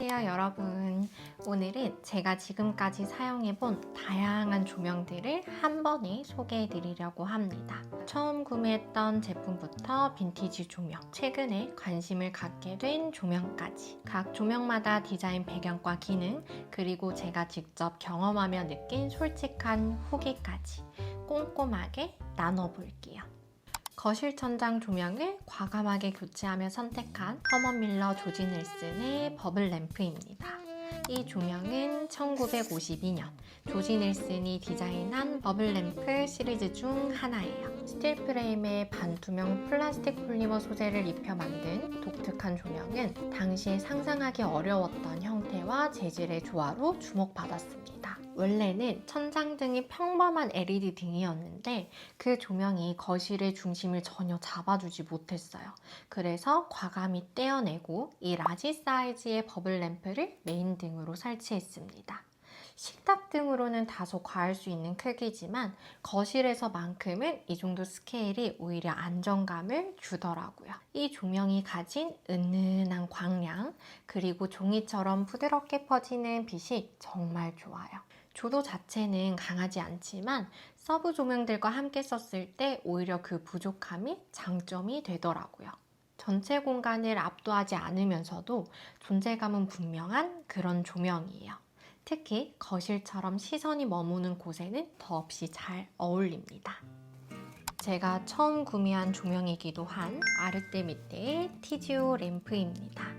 안녕하세요 여러분. 오늘은 제가 지금까지 사용해본 다양한 조명들을 한 번에 소개해 드리려고 합니다. 처음 구매했던 제품부터 빈티지 조명, 최근에 관심을 갖게 된 조명까지 각 조명마다 디자인 배경과 기능, 그리고 제가 직접 경험하며 느낀 솔직한 후기까지 꼼꼼하게 나눠볼게요. 거실 천장 조명을 과감하게 교체하며 선택한 허먼 밀러 조지 넬슨의 버블 램프입니다. 이 조명은 1952년 조지 넬슨이 디자인한 버블 램프 시리즈 중 하나예요. 스틸 프레임에 반투명 플라스틱 폴리머 소재를 입혀 만든 독특한 조명은 당시에 상상하기 어려웠던 형태와 재질의 조화로 주목받았습니다. 원래는 천장등이 평범한 LED 등이었는데 그 조명이 거실의 중심을 전혀 잡아주지 못했어요. 그래서 과감히 떼어내고 이 라지 사이즈의 버블 램프를 메인 등으로 설치했습니다. 식탁 등으로는 다소 과할 수 있는 크기지만 거실에서만큼은 이 정도 스케일이 오히려 안정감을 주더라고요. 이 조명이 가진 은은한 광량, 그리고 종이처럼 부드럽게 퍼지는 빛이 정말 좋아요. 조도 자체는 강하지 않지만 서브 조명들과 함께 썼을 때 오히려 그 부족함이 장점이 되더라고요. 전체 공간을 압도하지 않으면서도 존재감은 분명한 그런 조명이에요. 특히 거실처럼 시선이 머무는 곳에는 더없이 잘 어울립니다. 제가 처음 구매한 조명이기도 한 아르테미테의 티지오 램프입니다.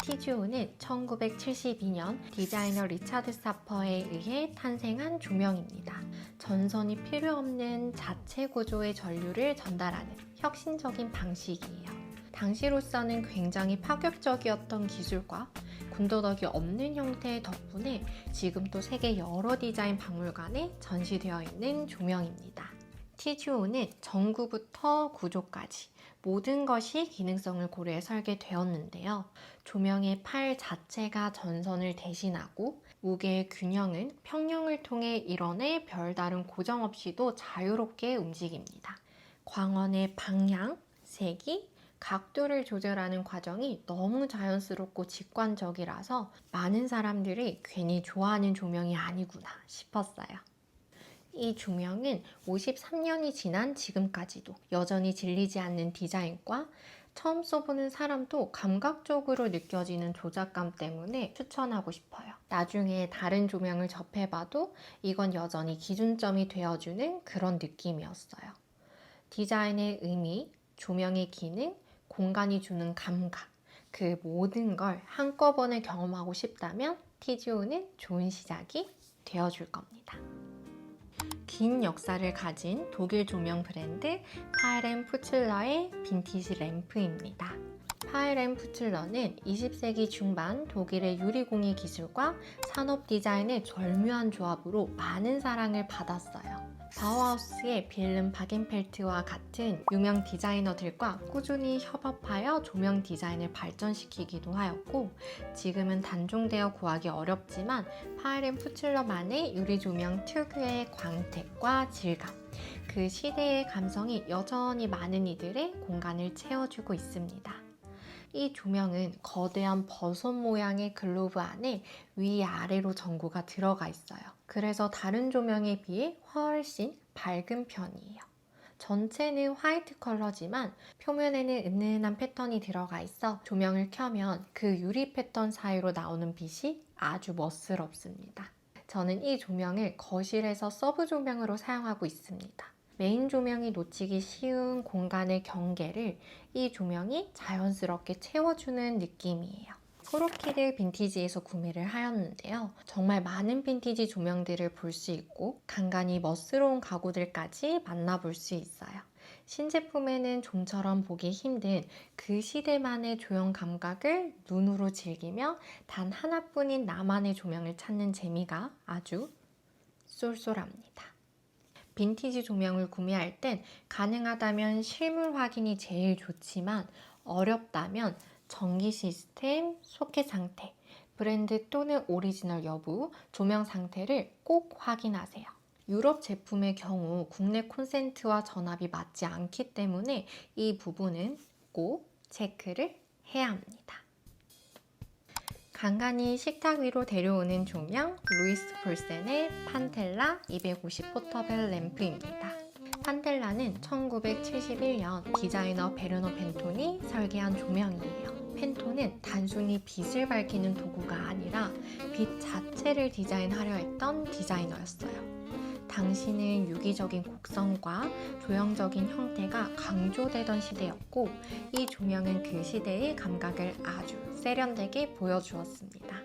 티지오는 1972년 디자이너 리차드 사퍼에 의해 탄생한 조명입니다. 전선이 필요 없는 자체 구조의 전류를 전달하는 혁신적인 방식이에요. 당시로서는 굉장히 파격적이었던 기술과 군더더기 없는 형태의 덕분에 지금도 세계 여러 디자인 박물관에 전시되어 있는 조명입니다. 티지오는 전구부터 구조까지 모든 것이 기능성을 고려해 설계되었는데요. 조명의 팔 자체가 전선을 대신하고 무게의 균형은 평형을 통해 이뤄내 별다른 고정 없이도 자유롭게 움직입니다. 광원의 방향, 색이, 각도를 조절하는 과정이 너무 자연스럽고 직관적이라서 많은 사람들이 괜히 좋아하는 조명이 아니구나 싶었어요. 이 조명은 53년이 지난 지금까지도 여전히 질리지 않는 디자인과 처음 써보는 사람도 감각적으로 느껴지는 조작감 때문에 추천하고 싶어요. 나중에 다른 조명을 접해봐도 이건 여전히 기준점이 되어주는 그런 느낌이었어요. 디자인의 의미, 조명의 기능, 공간이 주는 감각, 그 모든 걸 한꺼번에 경험하고 싶다면 티지오는 좋은 시작이 되어줄 겁니다. 긴 역사를 가진 독일 조명 브랜드 파헬앤푸틀러의 빈티지 램프입니다. 파헬앤푸틀러는 20세기 중반 독일의 유리공예 기술과 산업 디자인의 절묘한 조합으로 많은 사랑을 받았어요. 바우하우스의 빌름 바겐펠트와 같은 유명 디자이너들과 꾸준히 협업하여 조명 디자인을 발전시키기도 하였고, 지금은 단종되어 구하기 어렵지만 파헬앤푸틀러만의 유리 조명 특유의 광택과 질감, 그 시대의 감성이 여전히 많은 이들의 공간을 채워주고 있습니다. 이 조명은 거대한 버섯 모양의 글로브 안에 위아래로 전구가 들어가 있어요. 그래서 다른 조명에 비해 훨씬 밝은 편이에요. 전체는 화이트 컬러지만 표면에는 은은한 패턴이 들어가 있어 조명을 켜면 그 유리 패턴 사이로 나오는 빛이 아주 멋스럽습니다. 저는 이 조명을 거실에서 서브 조명으로 사용하고 있습니다. 메인 조명이 놓치기 쉬운 공간의 경계를 이 조명이 자연스럽게 채워주는 느낌이에요. 코로키를 빈티지에서 구매를 하였는데요. 정말 많은 빈티지 조명들을 볼 수 있고 간간히 멋스러운 가구들까지 만나볼 수 있어요. 신제품에는 좀처럼 보기 힘든 그 시대만의 조형 감각을 눈으로 즐기며 단 하나뿐인 나만의 조명을 찾는 재미가 아주 쏠쏠합니다. 빈티지 조명을 구매할 땐 가능하다면 실물 확인이 제일 좋지만 어렵다면 전기 시스템, 소켓 상태, 브랜드 또는 오리지널 여부, 조명 상태를 꼭 확인하세요. 유럽 제품의 경우 국내 콘센트와 전압이 맞지 않기 때문에 이 부분은 꼭 체크를 해야 합니다. 간간히 식탁 위로 데려오는 조명, 루이스 폴센의 판텔라 250 포터벨 램프입니다. 판텔라는 1971년 디자이너 베르너 펜톤이 설계한 조명이에요. 펜톤은 단순히 빛을 밝히는 도구가 아니라 빛 자체를 디자인하려 했던 디자이너였어요. 당시는 유기적인 곡선과 조형적인 형태가 강조되던 시대였고, 이 조명은 그 시대의 감각을 아주 세련되게 보여주었습니다.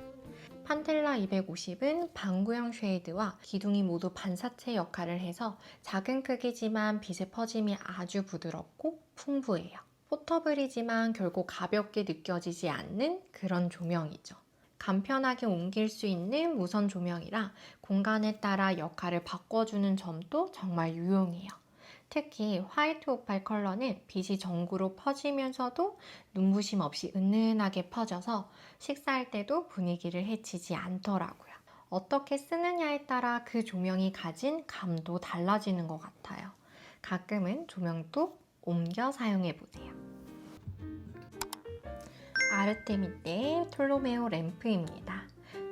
판텔라 250은 방구형 쉐이드와 기둥이 모두 반사체 역할을 해서 작은 크기지만 빛의 퍼짐이 아주 부드럽고 풍부해요. 포터블이지만 결국 가볍게 느껴지지 않는 그런 조명이죠. 간편하게 옮길 수 있는 무선 조명이라 공간에 따라 역할을 바꿔주는 점도 정말 유용해요. 특히 화이트 오팔 컬러는 빛이 전구로 퍼지면서도 눈부심 없이 은은하게 퍼져서 식사할 때도 분위기를 해치지 않더라고요. 어떻게 쓰느냐에 따라 그 조명이 가진 감도 달라지는 것 같아요. 가끔은 조명도 옮겨 사용해보세요. 아르테미떼의 톨로메오 램프입니다.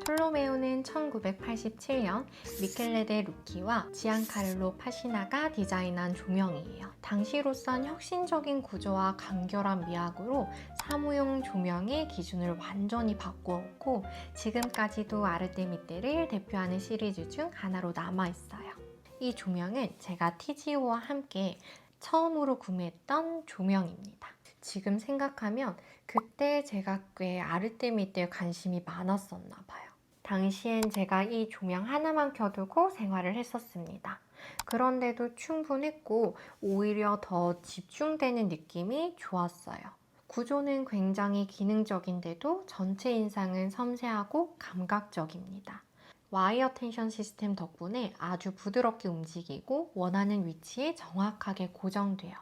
톨로메오는 1987년 미켈레 데 루키와 지안카를로 파시나가 디자인한 조명이에요. 당시로선 혁신적인 구조와 간결한 미학으로 사무용 조명의 기준을 완전히 바꾸었고, 지금까지도 아르테미떼를 대표하는 시리즈 중 하나로 남아있어요. 이 조명은 제가 TGO와 함께 처음으로 구매했던 조명입니다. 지금 생각하면 그때 제가 꽤 아르테미떼에 관심이 많았었나 봐요. 당시엔 제가 이 조명 하나만 켜두고 생활을 했었습니다. 그런데도 충분했고 오히려 더 집중되는 느낌이 좋았어요. 구조는 굉장히 기능적인데도 전체 인상은 섬세하고 감각적입니다. 와이어 텐션 시스템 덕분에 아주 부드럽게 움직이고 원하는 위치에 정확하게 고정돼요.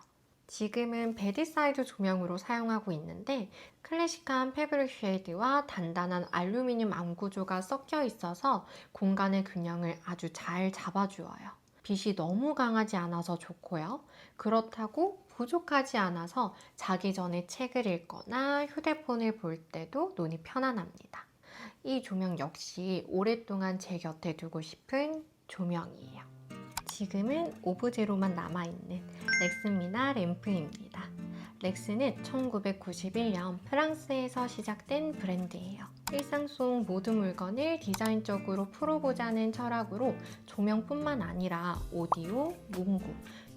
지금은 베드사이드 조명으로 사용하고 있는데 클래식한 패브릭 쉐이드와 단단한 알루미늄 암 구조가 섞여 있어서 공간의 균형을 아주 잘 잡아주어요. 빛이 너무 강하지 않아서 좋고요. 그렇다고 부족하지 않아서 자기 전에 책을 읽거나 휴대폰을 볼 때도 눈이 편안합니다. 이 조명 역시 오랫동안 제 곁에 두고 싶은 조명이에요. 지금은 오브제로만 남아있는 렉스미나 램프입니다. 렉스는 1991년 프랑스에서 시작된 브랜드예요. 일상 속 모든 물건을 디자인적으로 풀어보자는 철학으로 조명뿐만 아니라 오디오, 문구,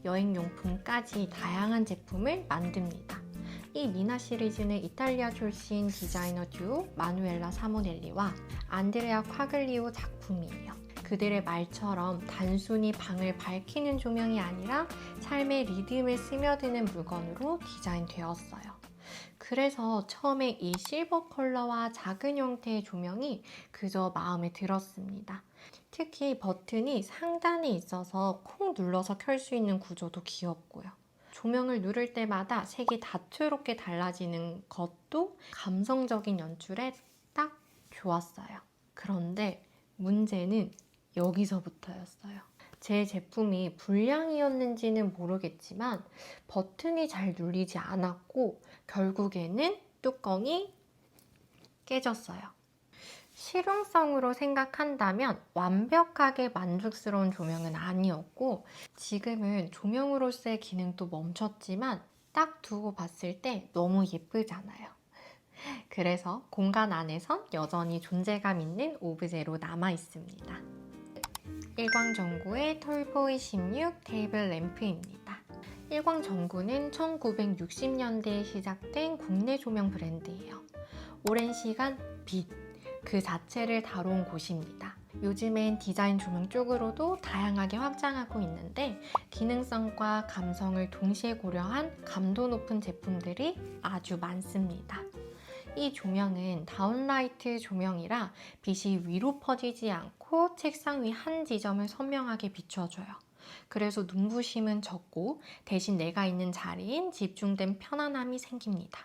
여행용품까지 다양한 제품을 만듭니다. 이 미나 시리즈는 이탈리아 출신 디자이너 듀오 마누엘라 사모넬리와 안드레아 콰글리오 작품이에요. 그들의 말처럼 단순히 방을 밝히는 조명이 아니라 삶의 리듬을 스며드는 물건으로 디자인되었어요. 그래서 처음에 이 실버 컬러와 작은 형태의 조명이 그저 마음에 들었습니다. 특히 버튼이 상단에 있어서 콕 눌러서 켤 수 있는 구조도 귀엽고요. 조명을 누를 때마다 색이 다채롭게 달라지는 것도 감성적인 연출에 딱 좋았어요. 그런데 문제는 여기서부터였어요. 제 제품이 불량이었는지는 모르겠지만 버튼이 잘 눌리지 않았고 결국에는 뚜껑이 깨졌어요. 실용성으로 생각한다면 완벽하게 만족스러운 조명은 아니었고 지금은 조명으로서의 기능도 멈췄지만 딱 두고 봤을 때 너무 예쁘잖아요. 그래서 공간 안에선 여전히 존재감 있는 오브제로 남아 있습니다. 일광전구의 톨보이 16 테이블 램프입니다. 일광전구는 1960년대에 시작된 국내 조명 브랜드예요. 오랜 시간 빛, 그 자체를 다뤄온 곳입니다. 요즘엔 디자인 조명 쪽으로도 다양하게 확장하고 있는데 기능성과 감성을 동시에 고려한 감도 높은 제품들이 아주 많습니다. 이 조명은 다운라이트 조명이라 빛이 위로 퍼지지 않고 책상 위 한 지점을 선명하게 비춰줘요. 그래서 눈부심은 적고 대신 내가 있는 자리인 집중된 편안함이 생깁니다.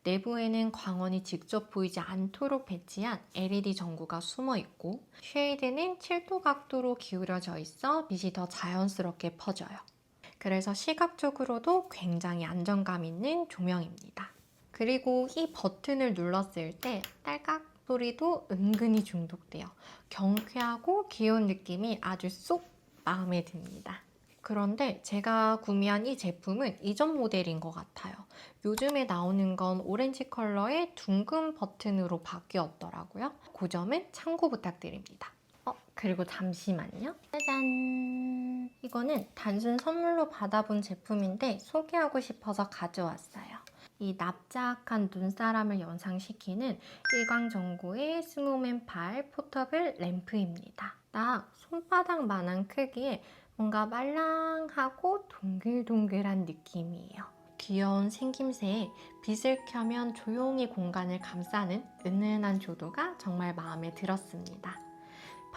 내부에는 광원이 직접 보이지 않도록 배치한 LED 전구가 숨어 있고 쉐이드는 7도 각도로 기울여져 있어 빛이 더 자연스럽게 퍼져요. 그래서 시각적으로도 굉장히 안정감 있는 조명입니다. 그리고 이 버튼을 눌렀을 때 딸깍 목소리도 은근히 중독돼요. 경쾌하고 귀여운 느낌이 아주 쏙 마음에 듭니다. 그런데 제가 구매한 이 제품은 이전 모델인 것 같아요. 요즘에 나오는 건 오렌지 컬러의 둥근 버튼으로 바뀌었더라고요. 그 점은 참고 부탁드립니다. 그리고 잠시만요. 짜잔! 이거는 단순 선물로 받아본 제품인데 소개하고 싶어서 가져왔어요. 이 납작한 눈사람을 연상시키는 일광전구의 스노우맨 8 포터블 램프입니다. 딱 손바닥만한 크기에 뭔가 말랑하고 동글동글한 느낌이에요. 귀여운 생김새에 빛을 켜면 조용히 공간을 감싸는 은은한 조도가 정말 마음에 들었습니다.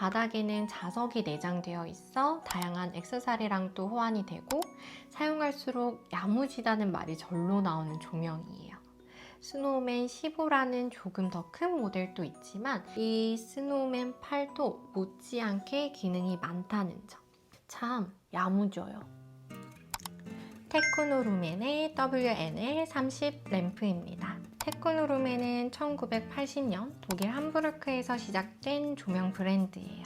바닥에는 자석이 내장되어 있어 다양한 액세서리랑도 호환이 되고 사용할수록 야무지다는 말이 절로 나오는 조명이에요. 스노우맨 15라는 조금 더 큰 모델도 있지만 이 스노우맨 8도 못지않게 기능이 많다는 점. 참 야무져요. 테크노 루멘의 WNL30 램프입니다. 테크노 루멘은 1980년 독일 함부르크에서 시작된 조명 브랜드예요.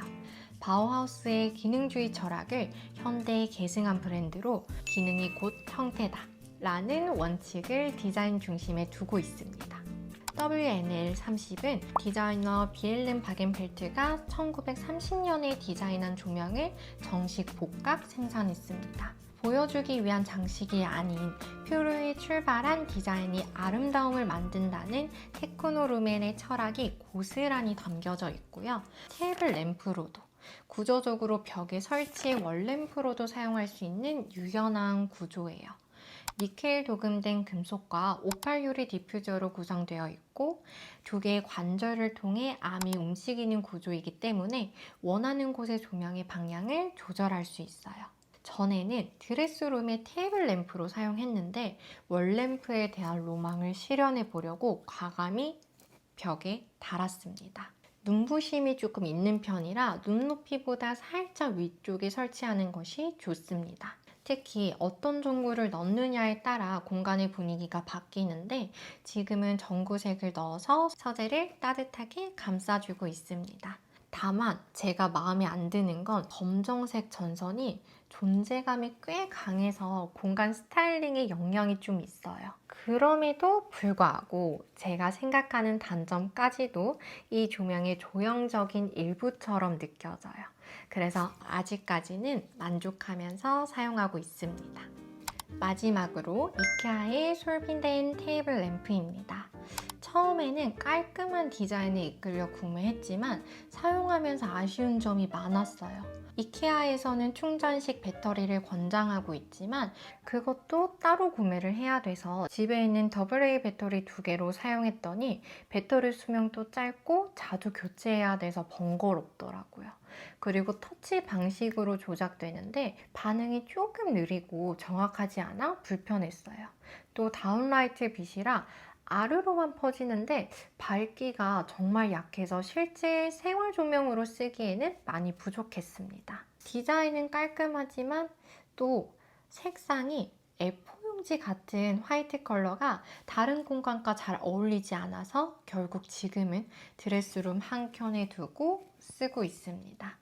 바우하우스의 기능주의 철학을 현대에 계승한 브랜드로 기능이 곧 형태다 라는 원칙을 디자인 중심에 두고 있습니다. WNL30은 디자이너 비엘렌 바겐펠트가 1930년에 디자인한 조명을 정식 복각 생산했습니다. 보여주기 위한 장식이 아닌 표류에 출발한 디자인이 아름다움을 만든다는 테크노 루멘의 철학이 고스란히 담겨져 있고요. 테이블 램프로도 구조적으로 벽에 설치해 월램프로도 사용할 수 있는 유연한 구조예요. 니켈 도금된 금속과 오팔 유리 디퓨저로 구성되어 있고 두 개의 관절을 통해 암이 움직이는 구조이기 때문에 원하는 곳의 조명의 방향을 조절할 수 있어요. 전에는 드레스룸의 테이블 램프로 사용했는데 월램프에 대한 로망을 실현해 보려고 과감히 벽에 달았습니다. 눈부심이 조금 있는 편이라 눈높이보다 살짝 위쪽에 설치하는 것이 좋습니다. 특히 어떤 전구를 넣느냐에 따라 공간의 분위기가 바뀌는데 지금은 전구색을 넣어서 서재를 따뜻하게 감싸주고 있습니다. 다만 제가 마음에 안 드는 건 검정색 전선이 존재감이 꽤 강해서 공간 스타일링에 영향이 좀 있어요. 그럼에도 불구하고 제가 생각하는 단점까지도 이 조명의 조형적인 일부처럼 느껴져요. 그래서 아직까지는 만족하면서 사용하고 있습니다. 마지막으로 이케아의 솔빈된 테이블 램프입니다. 처음에는 깔끔한 디자인에 이끌려 구매했지만 사용하면서 아쉬운 점이 많았어요. 이케아에서는 충전식 배터리를 권장하고 있지만 그것도 따로 구매를 해야 돼서 집에 있는 AA 배터리 2개로 사용했더니 배터리 수명도 짧고 자주 교체해야 돼서 번거롭더라고요. 그리고 터치 방식으로 조작되는데 반응이 조금 느리고 정확하지 않아 불편했어요. 또 다운라이트 빛이라 아래로만 퍼지는데 밝기가 정말 약해서 실제 생활 조명으로 쓰기에는 많이 부족했습니다. 디자인은 깔끔하지만 또 색상이 A4 용지 같은 화이트 컬러가 다른 공간과 잘 어울리지 않아서 결국 지금은 드레스룸 한 켠에 두고 쓰고 있습니다.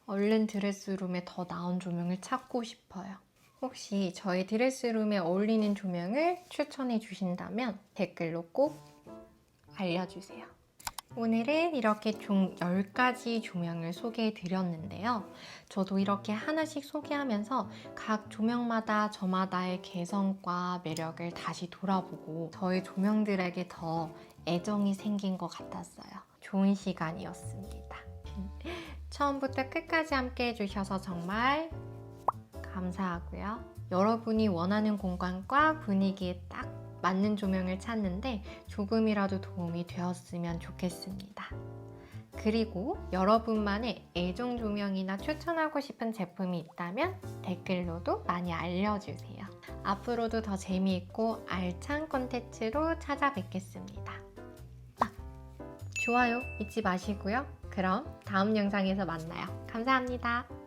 얼른 드레스룸에 더 나은 조명을 찾고 싶어요. 혹시 저희 드레스룸에 어울리는 조명을 추천해 주신다면 댓글로 꼭 알려주세요. 오늘은 이렇게 총 10가지 조명을 소개해 드렸는데요. 저도 이렇게 하나씩 소개하면서 각 조명마다 저마다의 개성과 매력을 다시 돌아보고 저희 조명들에게 더 애정이 생긴 것 같았어요. 좋은 시간이었습니다. 처음부터 끝까지 함께 해주셔서 정말 감사하고요. 여러분이 원하는 공간과 분위기에 딱 맞는 조명을 찾는데 조금이라도 도움이 되었으면 좋겠습니다. 그리고 여러분만의 애정 조명이나 추천하고 싶은 제품이 있다면 댓글로도 많이 알려주세요. 앞으로도 더 재미있고 알찬 콘텐츠로 찾아뵙겠습니다. 좋아요 잊지 마시고요. 그럼 다음 영상에서 만나요. 감사합니다.